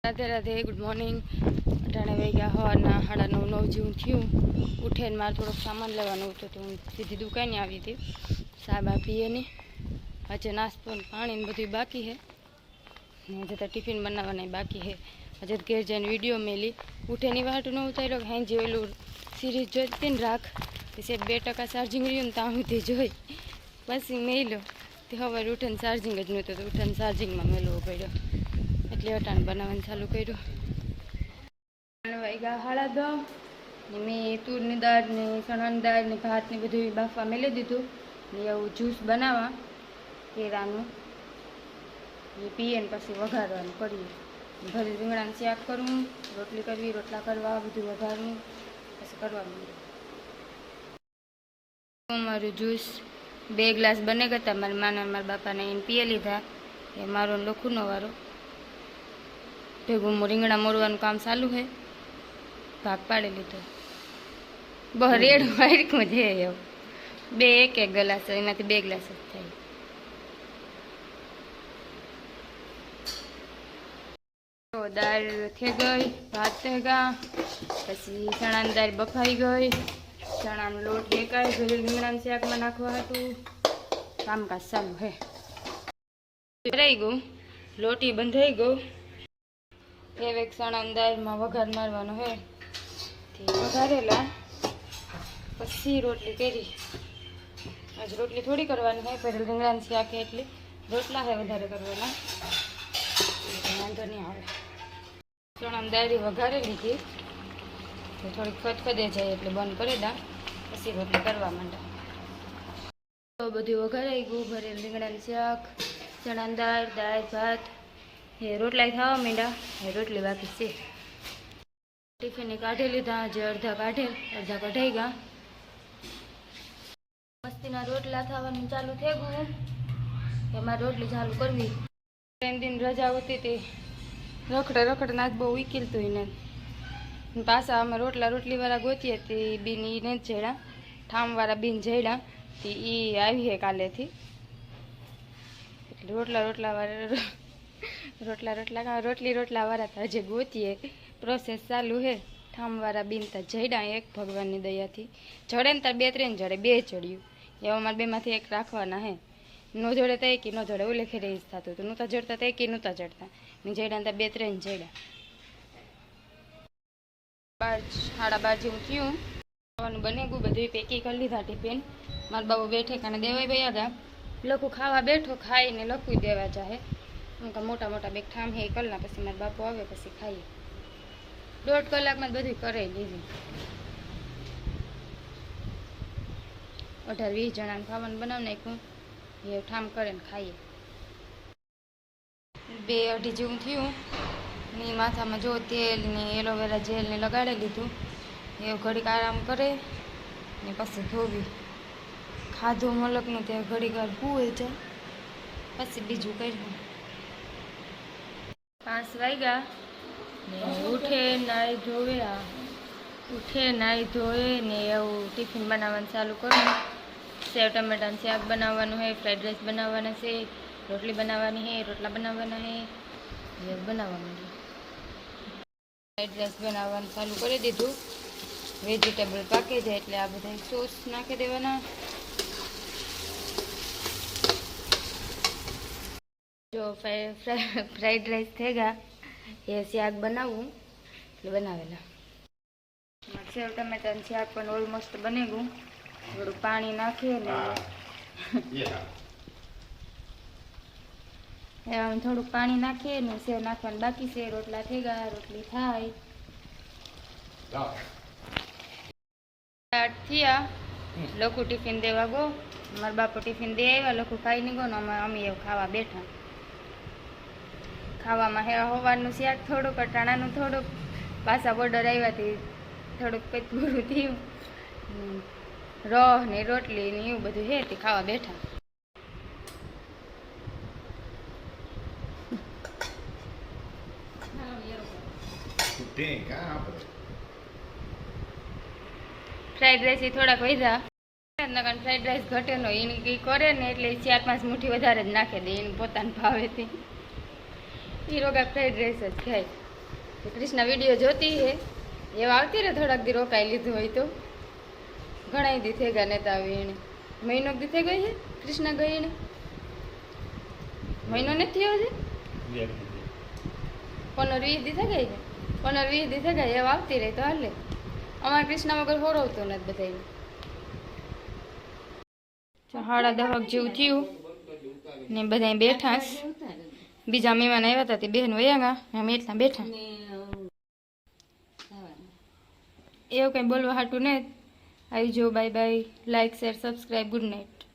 Radhe Radhe good morning. अटाणे वाग्या हवाना 9:30 जेवुं थयुं। उठीने मारे थोड़ोक सामान लेवानुं हतुं तो हूँ सीधी दुकाने आवी हती। साबा पीए ने हजे नास्तो ने पाणी ने बधुं बाकी है। हजे तो टिफिन बनाववाना बाकी है। हजे तो घेर जईने विडियो मेली। उठेनी वाटू न उतार्यो हांजे ओलुं सीरीज जोती ने राख पछी 2% चार्जिंग रह्युं ने ત્યાં સુધી જોઈ પછી મેલ્યો તે સવારે ઉઠીને ચાર્જિંગ જ નહોતું તો ઉઠીને ચાર્જિંગમાં મેલવો પડ્યો એટલે અટાણે બનાવવાનું ચાલુ કર્યું। વાગ્યા 10:30 ને મેં તુરની દાળ ને ચણાની દાળ ને ભાત ને બધું બાફવા મેલી દીધું ને એવું જ્યુસ બનાવવા કેળાનું એ પીએ ને પછી વઘારવાનું કરીએ। ભરી રીંગણાનું શાક કરવું, રોટલી કરવી, રોટલા કરવા, બધું વઘારવું પછી કરવા માંડ્યું। મારું જ્યુસ 2 ગ્લાસ બને ગયા। મારા માના મારા બાપાને એને પીએ લીધા એ મારો લખુનો વારો ભેગું રીંગણા મોરવાનું કામ ચાલુ છે। ભાગ પાડી લીધો બહુ રેડ વાયરકું છે એવું 2 1 ગ્લાસ એમાંથી 2 ગ્લાસ જ થાય। તો દાળ થઈ ગઈ, ભાત થઈ ગયા, પછી ચણાની દાળ બફાઈ ગઈ, ચણાનો લોટ શેકાઈ ગયો, રીંગણાના શાકમાં નાખવા હતું કામકાજ ચાલુ છે। ભરાઈ ગયું, લોટી બંધાઈ ગયો। એક ચણાની દાળમાં વઘાર મારવાનો છે વઘારેલા પછી રોટલી કરી। આજ રોટલી થોડી કરવાની છે પહેલાં રીંગણાનું શાક એટલે રોટલા છે વધારે કરવાના વાંધો નહીં આવે। ચણાની દાળ વઘારી લીધી તો થોડીક ખદખદે જાય એટલે બંધ કરી દા પછી રોટલી કરવા માંડા। તો બધું વઘારાઈ ગયું, ભરેલ રીંગણાનું શાક, ચણાની દાળ, દાળ ભાત એ રોટલા ખાવા માંડ્યા। એ રોટલી બાકી છે। ટિફિન કાઢી લીધા, જે અડધા કાઢેલ અડધા કઢાઈ ગયા। મસ્તીના રોટલા થવાનું ચાલુ થઈ ગયું। એમાં રોટલી ચાલુ કરવી 3 દિન રજા હોતી હતી રખડે રખડે નાચ બહુ ઉકેલતું એને પાછા અમે રોટલીવાળા ગોતીએ તે બીન એ નથી જડ્યા, ઠામવાળા બીન જડ્યા તે એ આવી છે કાલેથી એટલે રોટલા વાળા તો હજી ગોતીએ પ્રોસેસ ચાલુ છે। ઠામવાળા બીન તો જડ્યા એક ભગવાનની દયાથી જડે ને તાર 2-3 જડે 2 ચડ્યું એવા અમારે બેમાંથી એક રાખવાના હે। ન જોડે તો એક ન જોડે ઓલે ખેરે જ થતું હતું, નહોતા જડતા તો એક નહોતા જડતા ને જડ્યા ત્યાં 2-3 જડ્યા। 12:30 જેવું થયું, ખાવાનું બને ગયું, બધું પેકિંગ કરી લીધા ટિફિન। મારા બાબુ બેઠે કાને દેવાય વયા ગયા, લખું ખાવા બેઠો ખાઈને લખું દેવા જાહે। હું કાં મોટા મોટા બેગ ઠામ હે કરના પછી મારા બાપુ આવે પછી ખાઈએ। 1.5 કલાકમાં બધું કરી લીધું। 18-20 જણાને ખાવાનું બનાવી નાખ્યું એ ઠામ કરે ને ખાઈએ। 2-2:30 જેવું થયું ને માથામાં જો તેલ ને એલોવેરા જેલ ને લગાડી લીધું એ ઘડીક આરામ કરે ને પછી ધોવી ખાધું મલકનું તે ઘડીક વાર હુઈ જાય પછી બીજું કર્યું। 5 વાગ્યા ને ઉઠે નાઈ ધોવે ને એવું ટિફિન બનાવવાનું ચાલુ કરું। સેવ ટમેટાનું શાક બનાવવાનું છે, ફ્રાઈડ રાઈસ બનાવવાના છે, રોટલી બનાવવાની છે, રોટલા બનાવવાના છે એ બનાવવા માંડ્યું। ફ્રાઈડ રાઈસ બનાવવાનું ચાલુ કરી દીધું। વેજીટેબલ પાકી જાય એટલે આ બધા સોસ નાખી દેવાના। જો ફ્રાઈડ રાઈસ થઈ ગયા એ શાક બનાવવું એટલે બનાવેલા। સેવ ટમેટાનું શાક પણ ઓલમોસ્ટ બની ગયું, થોડું પાણી નાખીએ ને થોડુંક પાણી નાખીએ ને સેવ નાખવાનું બાકી છે। રોટલા થઈ ગયા, રોટલી થાય 8 થયા। લખું ટિફિન દેવા ગો, મારા બાપુ ટિફિન દે આવ્યા, લખું ખાઈ નહીં ગયો ને અમે એવું ખાવા બેઠા। ખાવામાં હે સવારનું શાક થોડુંક, અટાણાનું થોડુંક, પાછા ઓર્ડર આવ્યાથી થોડુંક પેટ પૂરું થયું, રહ ને રોટલી ને એવું બધું છે તે ખાવા બેઠા। ફ્રાઈડ રાઈસ થોડાક વધ્યા ફ્રાઈડ રાઈસ ઘટે નો એને કંઈ કરે ને એટલે 4-5 મુઠ્ઠી વધારે જ નાખી દે એને પોતાને ભાવેથી એ રોગા ફ્રાઈડ રાઈસ જ ખાય। કે કૃષ્ણ વિડીયો જોતી હે એવા આવતી રે થોડાક દી રોકાઈ લીધું હોય તો ઘણા દી થઈ ગયા નેતા આવી એને મહિનો દી થઈ ગઈ છે કૃષ્ણ ગઈ એને મહિનો નથી થયો છે 15-20 દી થઈ ગઈ છે 15-20 દી થઈ ગયા એવા આવતી રહી તો હાલે અમારે કૃષ્ણ વગર હોરવતો નથી બધાને 10:30 જેવું થયું ને બધા બેઠા બીજા મહેમાન આવ્યા હતા તે બહેન વયા અમે એટલા બેઠા એવું કંઈ બોલવા હાટું ને આવી જો bye bye like share subscribe good night